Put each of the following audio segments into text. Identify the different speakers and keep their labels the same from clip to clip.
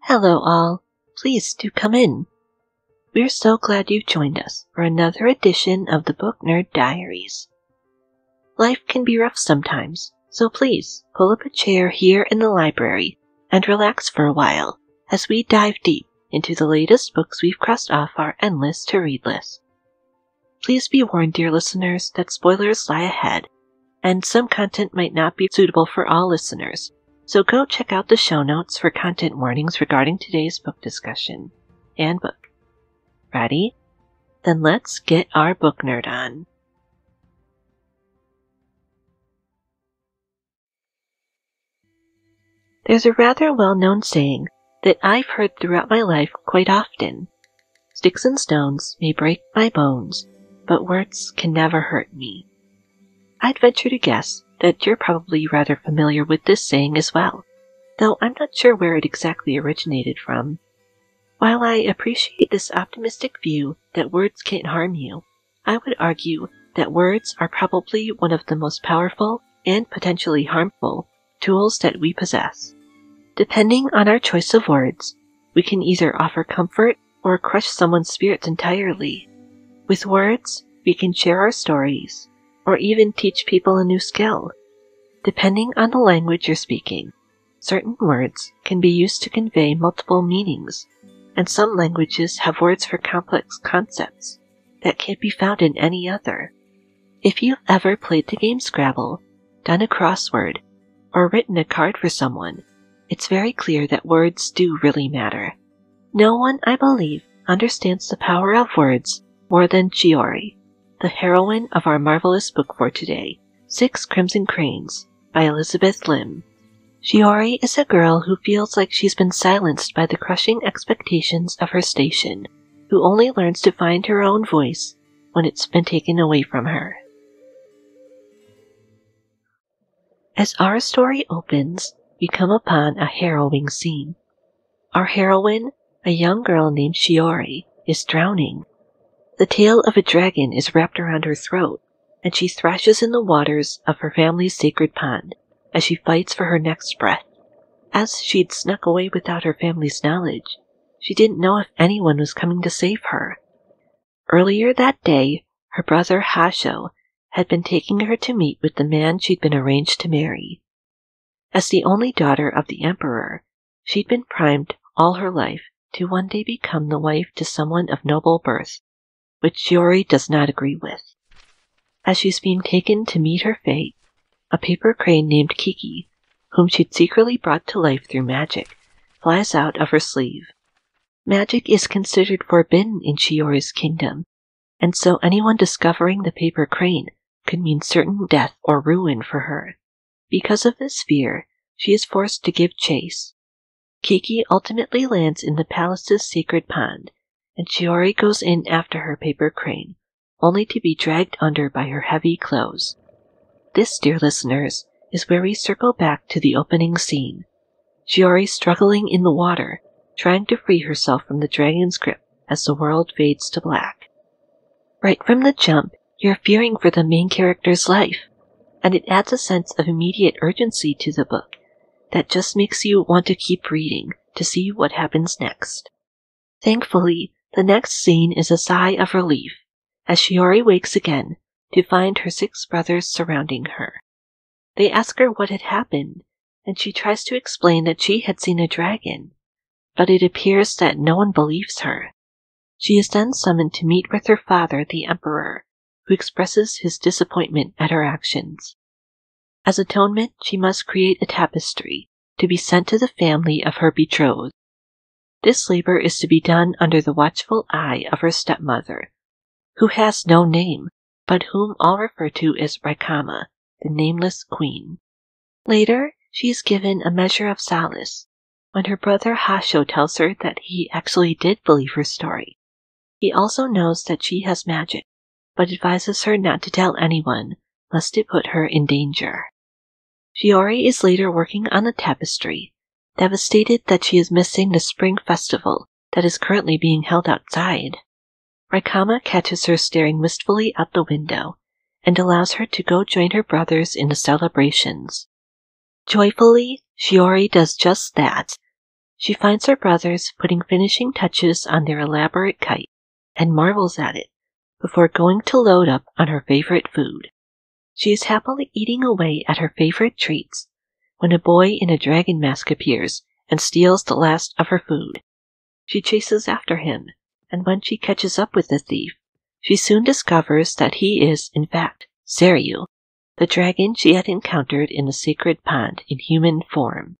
Speaker 1: Hello all, please do come in. We're so glad you've joined us for another edition of the Book Nerd Diaries. Life can be rough sometimes, so please pull up a chair here in the library and relax for a while as we dive deep into the latest books we've crossed off our endless to-read list. Please be warned, dear listeners, that spoilers lie ahead, and some content might not be suitable for all listeners. So go check out the show notes for content warnings regarding today's book discussion and book. Ready? Then let's get our book nerd on. There's a rather well-known saying that I've heard throughout my life quite often. Sticks and stones may break my bones, but words can never hurt me. I'd venture to guess that you're probably rather familiar with this saying as well, though I'm not sure where it exactly originated from. While I appreciate this optimistic view that words can't harm you, I would argue that words are probably one of the most powerful and potentially harmful tools that we possess. Depending on our choice of words, we can either offer comfort or crush someone's spirits entirely. With words, we can share our stories, or even teach people a new skill. Depending on the language you're speaking, certain words can be used to convey multiple meanings, and some languages have words for complex concepts that can't be found in any other. If you've ever played the game Scrabble, done a crossword, or written a card for someone, it's very clear that words do really matter. No one, I believe, understands the power of words more than Shiori, the heroine of our marvelous book for today, 6 Crimson Cranes, by Elizabeth Lim. Shiori is a girl who feels like she's been silenced by the crushing expectations of her station, who only learns to find her own voice when it's been taken away from her. As our story opens, we come upon a harrowing scene. Our heroine, a young girl named Shiori, is drowning. The tail of a dragon is wrapped around her throat, and she thrashes in the waters of her family's sacred pond as she fights for her next breath. As she'd snuck away without her family's knowledge, she didn't know if anyone was coming to save her. Earlier that day, her brother Hasho had been taking her to meet with the man she'd been arranged to marry. As the only daughter of the emperor, she'd been primed all her life to one day become the wife to someone of noble birth, which Shiori does not agree with. As she's being taken to meet her fate, a paper crane named Kiki, whom she'd secretly brought to life through magic, flies out of her sleeve. Magic is considered forbidden in Shiori's kingdom, and so anyone discovering the paper crane could mean certain death or ruin for her. Because of this fear, she is forced to give chase. Kiki ultimately lands in the palace's sacred pond, and Shiori goes in after her paper crane, only to be dragged under by her heavy clothes. This, dear listeners, is where we circle back to the opening scene. Shiori struggling in the water, trying to free herself from the dragon's grip as the world fades to black. Right from the jump, you're fearing for the main character's life, and it adds a sense of immediate urgency to the book that just makes you want to keep reading to see what happens next. Thankfully, the next scene is a sigh of relief as Shiori wakes again to find her 6 brothers surrounding her. They ask her what had happened, and she tries to explain that she had seen a dragon, but it appears that no one believes her. She is then summoned to meet with her father, the emperor, who expresses his disappointment at her actions. As atonement, she must create a tapestry to be sent to the family of her betrothed. This labor is to be done under the watchful eye of her stepmother, who has no name, but whom all refer to as Rackham, the nameless queen. Later, she is given a measure of solace when her brother Hasho tells her that he actually did believe her story. He also knows that she has magic, but advises her not to tell anyone, lest it put her in danger. Shiori is later working on the tapestry, devastated that she is missing the spring festival that is currently being held outside. Rackham catches her staring wistfully out the window and allows her to go join her brothers in the celebrations. Joyfully, Shiori does just that. She finds her brothers putting finishing touches on their elaborate kite and marvels at it before going to load up on her favorite food. She is happily eating away at her favorite treats when a boy in a dragon mask appears and steals the last of her food. She chases after him, and when she catches up with the thief, she soon discovers that he is, in fact, Seryu, the dragon she had encountered in the sacred pond in human form.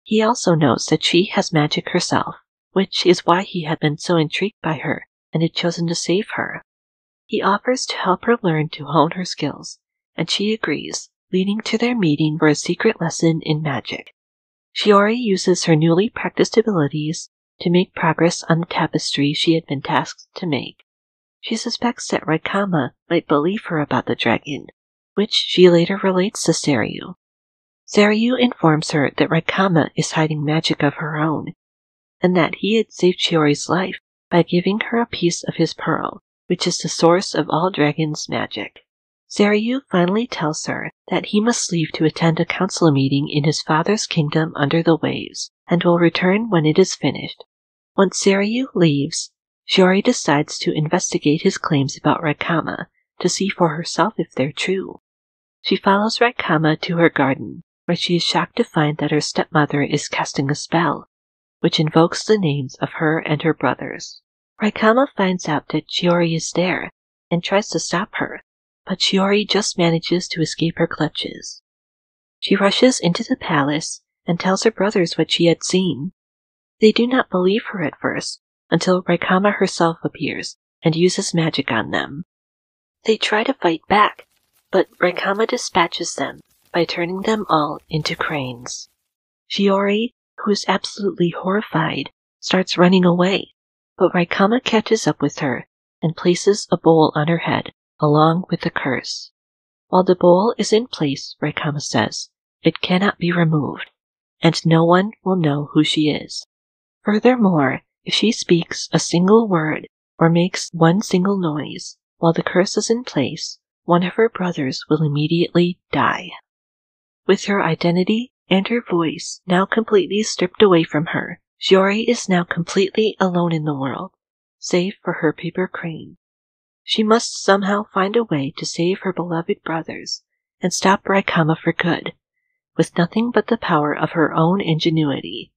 Speaker 1: He also knows that she has magic herself, which is why he had been so intrigued by her and had chosen to save her. He offers to help her learn to hone her skills, and she agrees, leading to their meeting for a secret lesson in magic. Shiori uses her newly practiced abilities to make progress on the tapestry she had been tasked to make. She suspects that Raikkama might believe her about the dragon, which she later relates to Seryu. Seryu informs her that Raikkama is hiding magic of her own, and that he had saved Shiori's life by giving her a piece of his pearl, which is the source of all dragons' magic. Seryu finally tells her that he must leave to attend a council meeting in his father's kingdom under the waves, and will return when it is finished. Once Seryu leaves, Shiori decides to investigate his claims about Raikkama to see for herself if they're true. She follows Raikkama to her garden, where she is shocked to find that her stepmother is casting a spell, which invokes the names of her and her brothers. Raikkama finds out that Shiori is there and tries to stop her, but Shiori just manages to escape her clutches. She rushes into the palace and tells her brothers what she had seen. They do not believe her at first, until Raikkama herself appears and uses magic on them. They try to fight back, but Raikkama dispatches them by turning them all into cranes. Shiori, who is absolutely horrified, starts running away, but Raikkama catches up with her and places a bowl on her head along with the curse. While the bowl is in place, Raikkama says, it cannot be removed, and no one will know who she is. Furthermore, if she speaks a single word or makes one single noise while the curse is in place, one of her brothers will immediately die. With her identity and her voice now completely stripped away from her, Shiori is now completely alone in the world, save for her paper crane. She must somehow find a way to save her beloved brothers and stop Raikkama for good, with nothing but the power of her own ingenuity.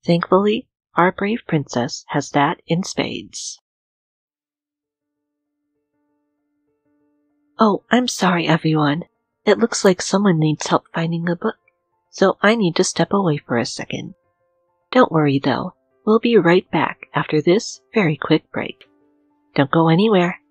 Speaker 1: Thankfully, our brave princess has that in spades. Oh, I'm sorry everyone. It looks like someone needs help finding a book, so I need to step away for a second. Don't worry though, we'll be right back after this very quick break. Don't go anywhere.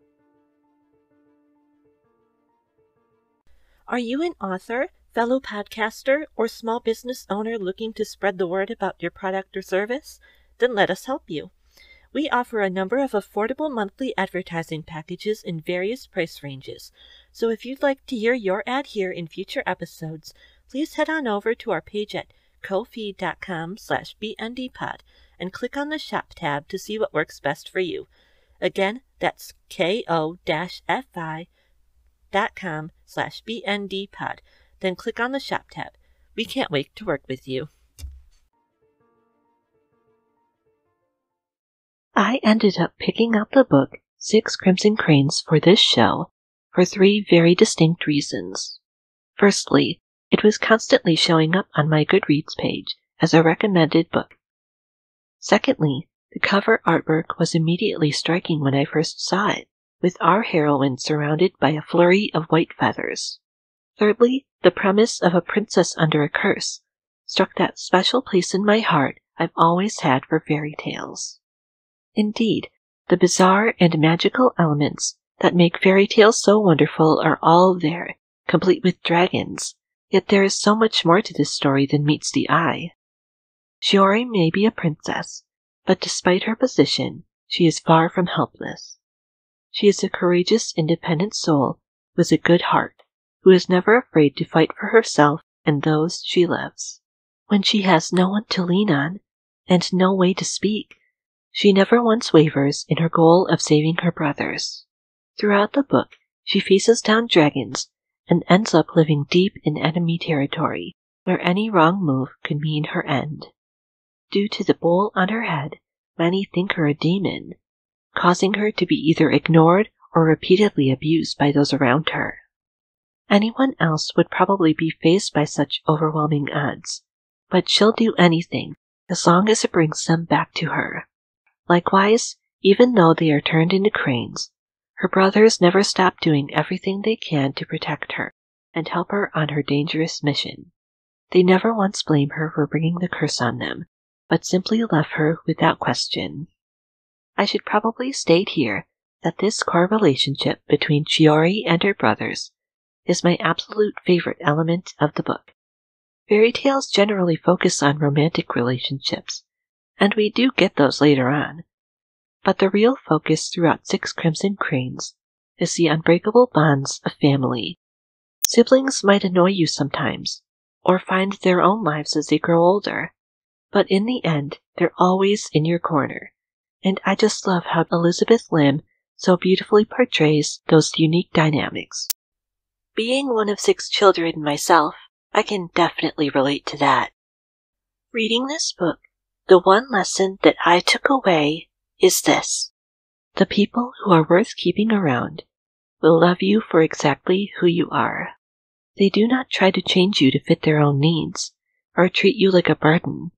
Speaker 2: Are you an author, fellow podcaster, or small business owner looking to spread the word about your product or service? Then let us help you. We offer a number of affordable monthly advertising packages in various price ranges. So if you'd like to hear your ad here in future episodes, please head on over to our page at ko-fi.com/bndpod and click on the shop tab to see what works best for you. Again, that's ko-fi.com/bndpod. Then click on the shop tab. We can't wait to work with you.
Speaker 1: I ended up picking out the book 6 Crimson Cranes for this show for 3 very distinct reasons. Firstly, it was constantly showing up on my Goodreads page as a recommended book. Secondly, the cover artwork was immediately striking when I first saw it, with our heroine surrounded by a flurry of white feathers. Thirdly, the premise of a princess under a curse struck that special place in my heart I've always had for fairy tales. Indeed, the bizarre and magical elements that make fairy tales so wonderful are all there, complete with dragons, yet there is so much more to this story than meets the eye. Shiori may be a princess, but despite her position, she is far from helpless. She is a courageous, independent soul with a good heart, who is never afraid to fight for herself and those she loves. When she has no one to lean on, and no way to speak, she never once wavers in her goal of saving her brothers. Throughout the book, she faces down dragons and ends up living deep in enemy territory, where any wrong move could mean her end. Due to the bowl on her head, many think her a demon, causing her to be either ignored or repeatedly abused by those around her. Anyone else would probably be faced by such overwhelming odds, but she'll do anything as long as it brings them back to her. Likewise, even though they are turned into cranes, her brothers never stop doing everything they can to protect her and help her on her dangerous mission. They never once blame her for bringing the curse on them, but simply left her without question. I should probably state here that this core relationship between Shiori and her brothers is my absolute favorite element of the book. Fairy tales generally focus on romantic relationships, and we do get those later on. But the real focus throughout Six Crimson Cranes is the unbreakable bonds of family. Siblings might annoy you sometimes, or find their own lives as they grow older, but in the end, they're always in your corner. And I just love how Elizabeth Lim so beautifully portrays those unique dynamics. Being one of 6 children myself, I can definitely relate to that. Reading this book, the one lesson that I took away is this: the people who are worth keeping around will love you for exactly who you are. They do not try to change you to fit their own needs, or treat you like a burden,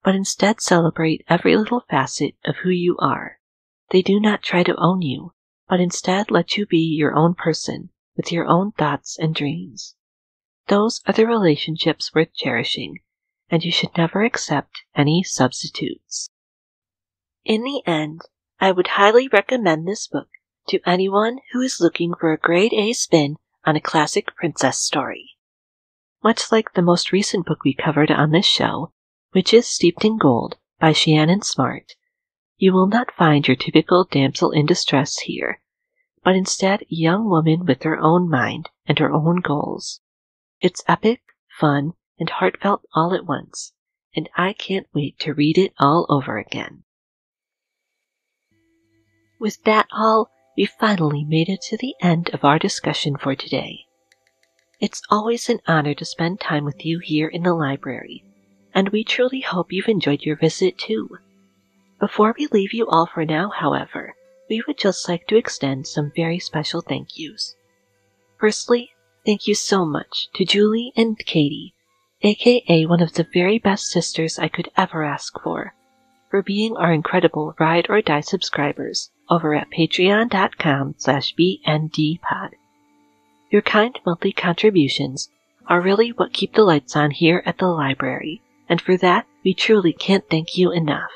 Speaker 1: but instead celebrate every little facet of who you are. They do not try to own you, but instead let you be your own person with your own thoughts and dreams. Those are the relationships worth cherishing, and you should never accept any substitutes. In the end, I would highly recommend this book to anyone who is looking for a grade A spin on a classic princess story. Much like the most recent book we covered on this show, which is Steeped in Gold by Shannon Smart, you will not find your typical damsel in distress here, but instead a young woman with her own mind and her own goals. It's epic, fun, and heartfelt all at once, and I can't wait to read it all over again. With that all, we finally made it to the end of our discussion for today. It's always an honor to spend time with you here in the library, and we truly hope you've enjoyed your visit too. Before we leave you all for now, however, we would just like to extend some very special thank yous. Firstly, thank you so much to Julie and Katie, aka one of the very best sisters I could ever ask for being our incredible Ride or Die subscribers over at patreon.com/bndpod. Your kind monthly contributions are really what keep the lights on here at the library, and for that, we truly can't thank you enough.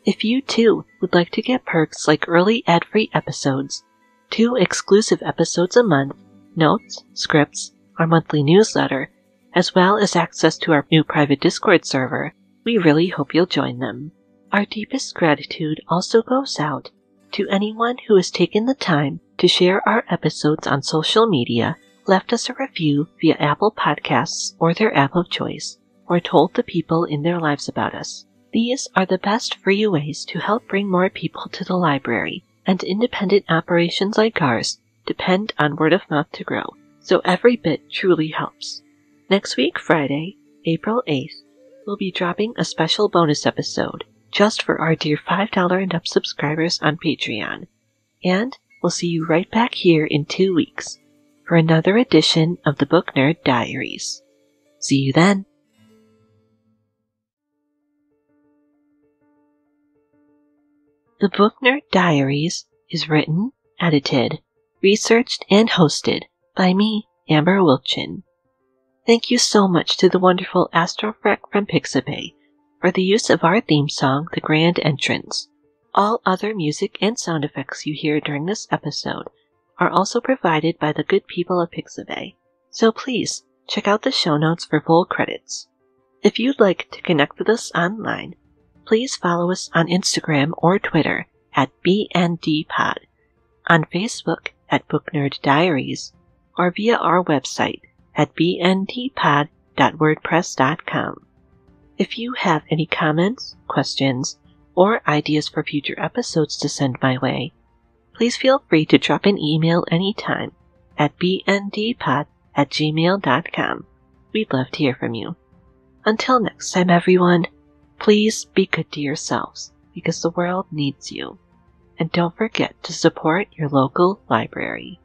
Speaker 1: If you too would like to get perks like early ad-free episodes, 2 exclusive episodes a month, notes, scripts, our monthly newsletter, as well as access to our new private Discord server, we really hope you'll join them. Our deepest gratitude also goes out to anyone who has taken the time to share our episodes on social media, left us a review via Apple Podcasts or their app of choice, or told the people in their lives about us. These are the best free ways to help bring more people to the library, and independent operations like ours depend on word of mouth to grow, so every bit truly helps. Next week, Friday, April 8th, we'll be dropping a special bonus episode just for our dear $5 and up subscribers on Patreon. And we'll see you right back here in 2 weeks for another edition of the Book Nerd Diaries. See you then. The Book Nerd Diaries is written, edited, researched, and hosted by me, Amber Wilchin. Thank you so much to the wonderful astrofreq from Pixabay for the use of our theme song, The Grand Entrance. All other music and sound effects you hear during this episode are also provided by the good people of Pixabay, so please check out the show notes for full credits. If you'd like to connect with us online, please follow us on Instagram or Twitter at BNDPod, on Facebook at Book Nerd Diaries, or via our website at bndpod.wordpress.com. If you have any comments, questions, or ideas for future episodes to send my way, please feel free to drop an email anytime at bndpod@gmail.com. We'd love to hear from you. Until next time, everyone, Please be good to yourselves because the world needs you. And don't forget to support your local library.